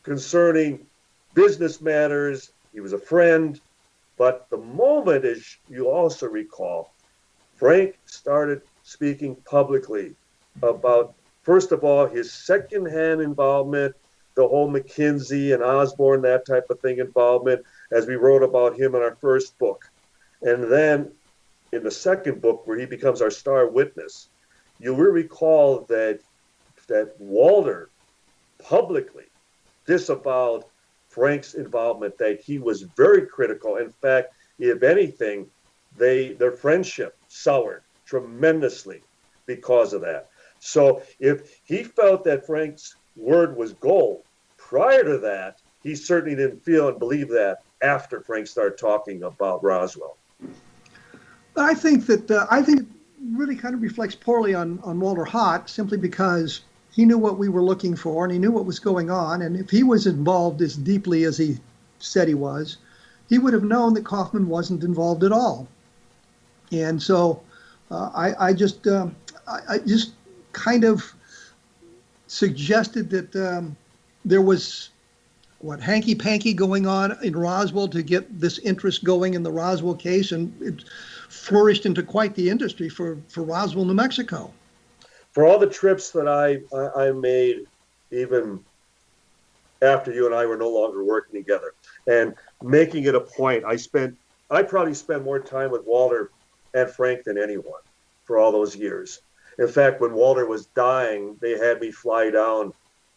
concerning business matters. He was a friend, but the moment, as you also recall, Frank started speaking publicly about, first of all, his secondhand involvement, the whole McKinsey and Osborne, that type of thing involvement, as we wrote about him in our first book. And then in the second book, where he becomes our star witness, you will recall that Walter publicly disavowed Frank's involvement, that he was very critical. In fact, if anything, their friendship soured tremendously because of that. So if he felt that Frank's word was gold prior to that, he certainly didn't feel and believe that after Frank started talking about Roswell. I think it really kind of reflects poorly on Walter Haut, simply because he knew what we were looking for and he knew what was going on. And if he was involved as deeply as he said he was, he would have known that Kaufman wasn't involved at all. And so I just kind of suggested that there was hanky-panky going on in Roswell to get this interest going in the Roswell case, and it flourished into quite the industry for Roswell, New Mexico. For all the trips that I made, even after you and I were no longer working together, and making it a point, I probably spent more time with Walter and Frank than anyone for all those years. In fact, when Walter was dying, they had me fly down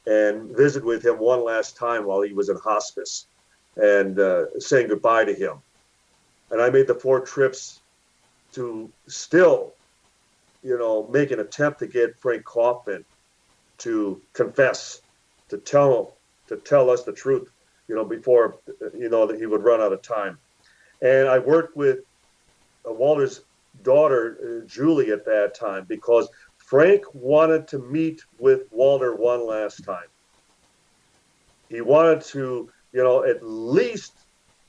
and visit with him one last time while he was in hospice, and saying goodbye to him. And I made the 4 trips to still, make an attempt to get Frank Kaufman to confess, to tell us the truth, before, that he would run out of time. And I worked with Walter's daughter, Julie, at that time, because Frank wanted to meet with Walter one last time. He wanted to, at least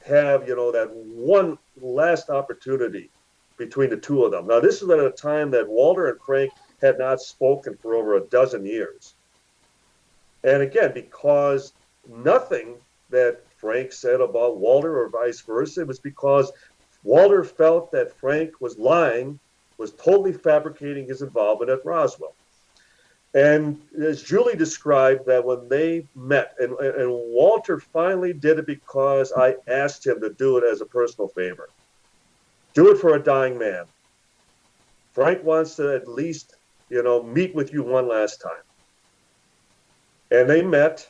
have, that one last opportunity between the two of them. Now, this is at a time that Walter and Frank had not spoken for over a dozen years. And again, because nothing that Frank said about Walter or vice versa, it was because Walter felt that Frank was lying, was totally fabricating his involvement at Roswell. And as Julie described, that when they met, and Walter finally did it because I asked him to do it as a personal favor. Do it for a dying man. Frank wants to at least, meet with you one last time. And they met.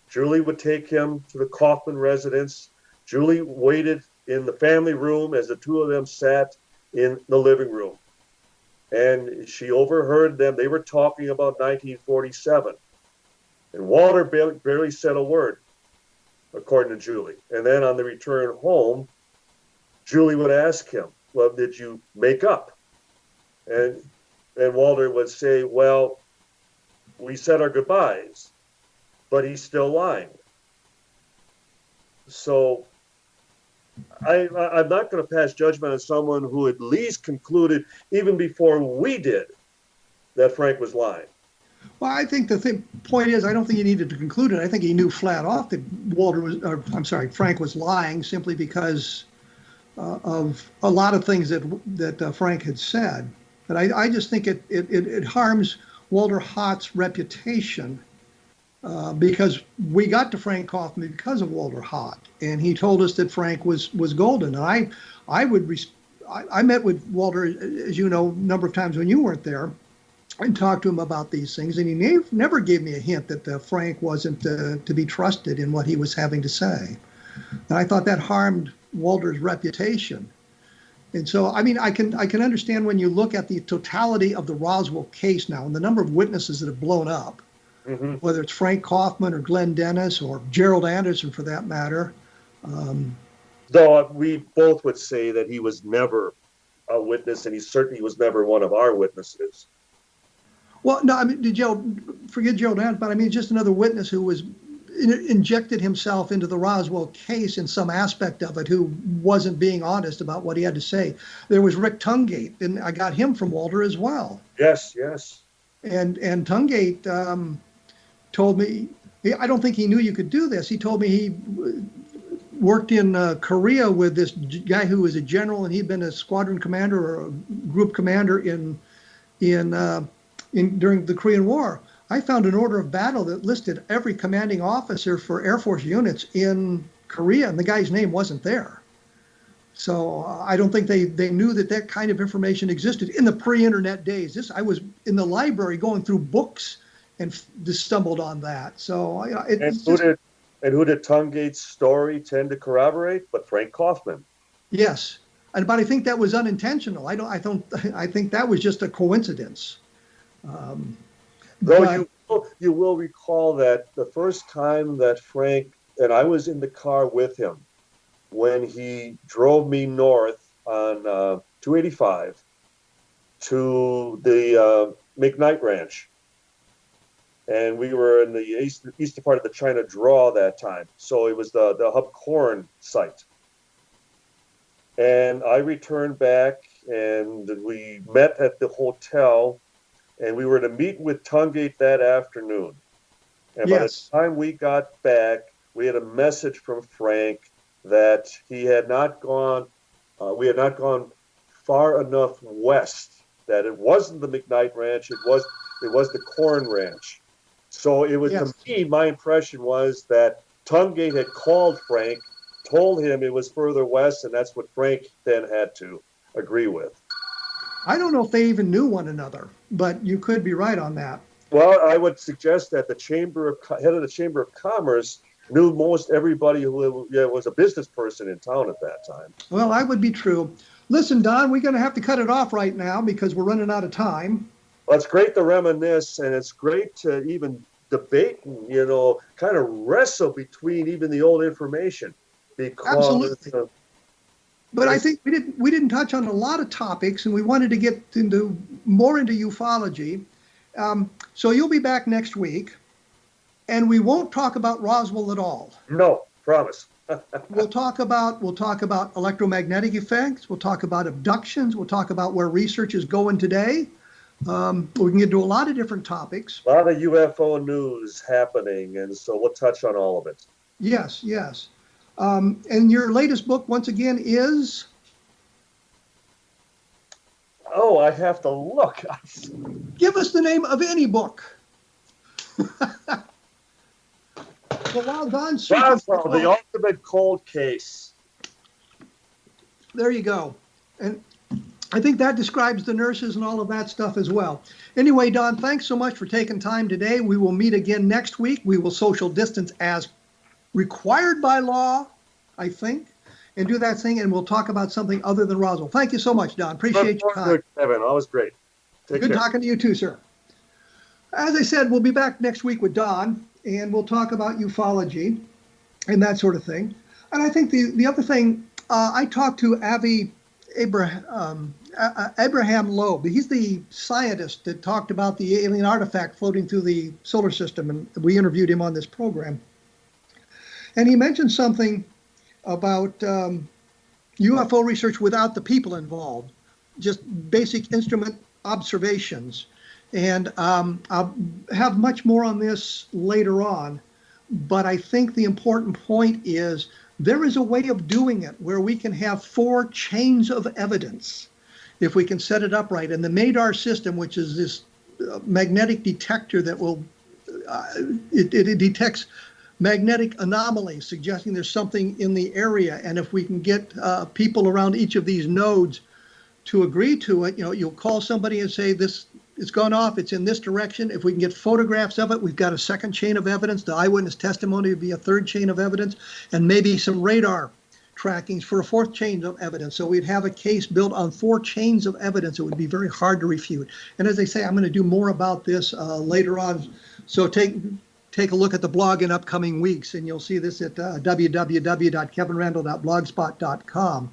Julie would take him to the Kaufman residence. Julie waited in the family room as the two of them sat in the living room. And she overheard them. They were talking about 1947. And Walter barely said a word, according to Julie. And then on the return home, Julie would ask him, well, did you make up? And Walter would say, well, we said our goodbyes, but he's still lying. So I'm not going to pass judgment on someone who at least concluded, even before we did, that Frank was lying. Well, I think the point is, I don't think he needed to conclude it. I think he knew flat off that Frank was lying simply because of a lot of things that Frank had said. But I just think it harms Walter Haught's reputation because we got to Frank Kaufman because of Walter Haught, and he told us that Frank was golden. And I met with Walter, as you know, a number of times when you weren't there, and talked to him about these things, and he never gave me a hint that Frank wasn't to be trusted in what he was having to say. And I thought that harmed Walter's reputation. And so, I mean, I can understand when you look at the totality of the Roswell case now and the number of witnesses that have blown up, mm-hmm. whether it's Frank Kaufman or Glenn Dennis or Gerald Anderson for that matter. Though we both would say that he was never a witness, and he certainly was never one of our witnesses. Well, no, I mean, forget Gerald Anderson, but I mean, just another witness who was injected himself into the Roswell case in some aspect of it, who wasn't being honest about what he had to say. There was Rick Tungate, and I got him from Walter as well. Yes. And Tungate told me, I don't think he knew you could do this. He told me he worked in Korea with this guy who was a general, and he'd been a squadron commander or a group commander during the Korean War. I found an order of battle that listed every commanding officer for Air Force units in Korea, and the guy's name wasn't there. So I don't think they knew that kind of information existed in the pre-internet days. I was in the library going through books and just stumbled on that. So who did Tungate's story tend to corroborate? But Frank Kaufman. Yes, but I think that was unintentional. I think that was just a coincidence. Though you will recall that the first time that Frank, and I was in the car with him when he drove me north on 285 to the McKnight Ranch. And we were in the eastern part of the China Draw that time. So it was the Hub Corn site. And I returned back and we met at the hotel, and we were to meet with Tungate that afternoon. And Yes. by the time we got back, we had a message from Frank that he had not gone, we had not gone far enough west, that it wasn't the McKnight Ranch, it was the Corn Ranch. So it was, Yes. to me, my impression was that Tungate had called Frank, told him it was further west, and that's what Frank then had to agree with. I don't know if they even knew one another, but you could be right on that. Well, I would suggest that the head of the Chamber of Commerce knew most everybody who was a business person in town at that time. Well, that would be true. Listen, Don, we're going to have to cut it off right now because we're running out of time. Well, it's great to reminisce, and it's great to even debate and, kind of wrestle between even the old information. Because, Absolutely. But I think we didn't touch on a lot of topics, and we wanted to get more into ufology. So you'll be back next week, and we won't talk about Roswell at all. No, promise. We'll talk about electromagnetic effects. We'll talk about abductions. We'll talk about where research is going today. We can get into a lot of different topics. A lot of UFO news happening, and so we'll touch on all of it. Yes, yes. And your latest book, once again, is? Oh, I have to look. Give us the name of any book. Roswell, the Ultimate Cold Case. There you go. And I think that describes the nurses and all of that stuff as well. Anyway, Don, thanks so much for taking time today. We will meet again next week. We will social distance as required by law, I think, and do that thing, and we'll talk about something other than Roswell. Thank you so much, Don. Appreciate your time. Good, Kevin. Always great. Take Good care. talking to you too, sir. As I said, we'll be back next week with Don, and we'll talk about ufology and that sort of thing. And I think the other thing, I talked to Abraham Loeb. He's the scientist that talked about the alien artifact floating through the solar system, and we interviewed him on this program. And he mentioned something about UFO research without the people involved, just basic instrument observations. And I'll have much more on this later on. But I think the important point is there is a way of doing it where we can have 4 chains of evidence if we can set it up right. And the MADAR system, which is this magnetic detector that will, it detects magnetic anomalies, suggesting there's something in the area. And if we can get people around each of these nodes to agree to it, you'll call somebody and say, it's gone off, it's in this direction. If we can get photographs of it, we've got a second chain of evidence. The eyewitness testimony would be a third chain of evidence, and maybe some radar trackings for a 4th chain of evidence. So we'd have a case built on 4 chains of evidence. It would be very hard to refute. And as I say, I'm going to do more about this later on. So take a look at the blog in upcoming weeks, and you'll see this at www.kevinrandle.blogspot.com.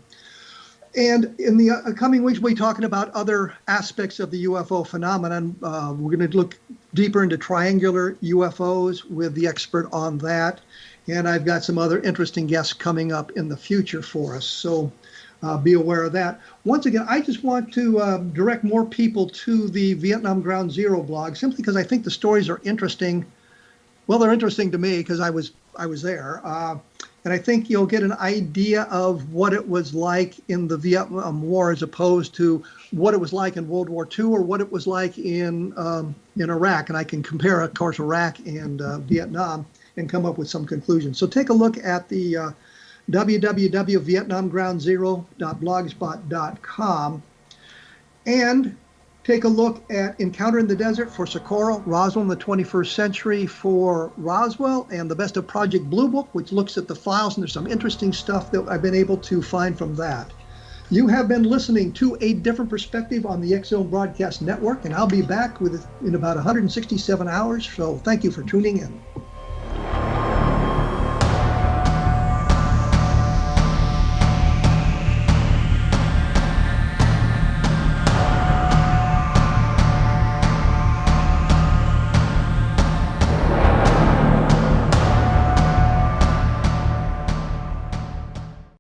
And in the coming weeks, we'll be talking about other aspects of the UFO phenomenon. We're going to look deeper into triangular UFOs with the expert on that. And I've got some other interesting guests coming up in the future for us. So be aware of that. Once again, I just want to direct more people to the Vietnam Ground Zero blog, simply because I think the stories are interesting. Well, they're interesting to me because I was there. And I think you'll get an idea of what it was like in the Vietnam War as opposed to what it was like in World War II or what it was like in Iraq. And I can compare, of course, Iraq and Vietnam and come up with some conclusions. So take a look at the www.vietnamgroundzero.blogspot.com and take a look at Encounter in the Desert for Socorro, Roswell in the 21st Century for Roswell, and the Best of Project Blue Book, which looks at the files, and there's some interesting stuff that I've been able to find from that. You have been listening to A Different Perspective on the X-Zone Broadcast Network, and I'll be back in about 167 hours, so thank you for tuning in.